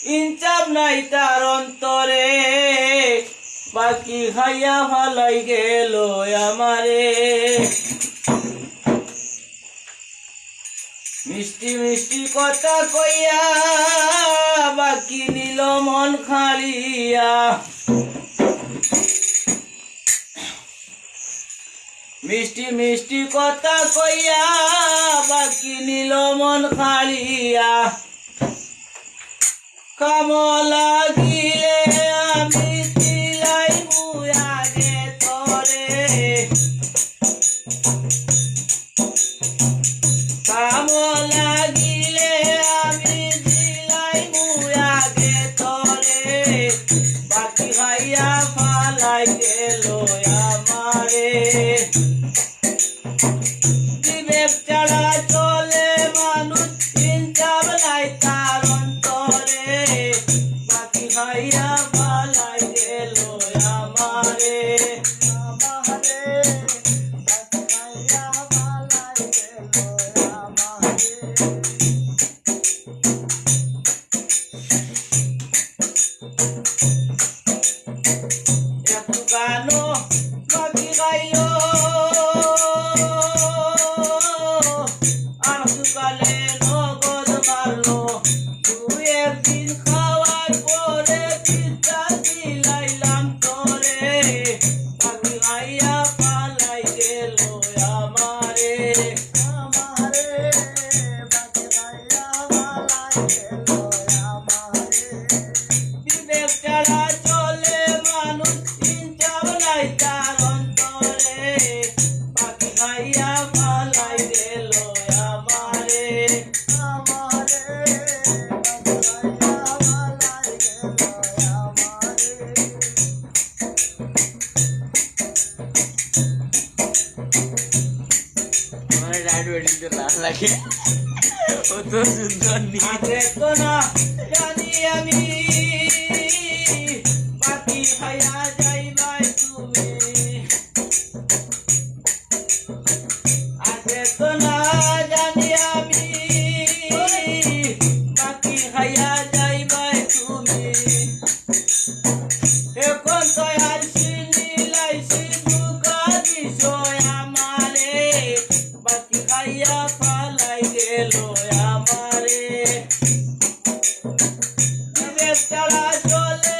ইনসাফ নাই তার অন্তরে, বাকি খাইয়া ফালাই গেল আমারে। মিষ্টি মিষ্টি কথা কইয়া বাকি নিল মন খালিয়া। মিষ্টি মিষ্টি কথা কইয়া বাকি নিল মন খালিয়া। কামলা গিলে আমি দিলাই মুয়াগে তরে, কামলা গিলে আমি দিলাই মুয়াগে তরে, বাকি খাইয়া ফালাই গেল আমারে। বিবেক ছাড়া চলে মানুষ, ইনসাফ নাই তার অন্তরে, বাকি খাইয়া ফালাই গেল আমারে। একটু গানো বাকি গাইল আর সকালে নগদ মারলো। দুই একদিন খাওয়ার পরে পিঠা দিলাইলাম তোরে, বাকি খাইয়া পালাই গেল আমারে। বিবেক ছাড়া চলে মানুষ, ইনসাফ নাই তার অন্তরে, বাকি খাইয়া পালাই গেল আমারে। লাগে ও তো সুন্দর নিয়ে তো না জানি আমি, বাকি খাইয়া যাইবাই তুমি। আগে তো না জানি আমি, বাকি খাইয়া যাইবাই তুমি। এখন তো আর চিনিলাইছি দুঃখা দিছ আমারে, বাকি খাইয়া ফালাই গেল আমারে। বিবেক ছাড়া চলে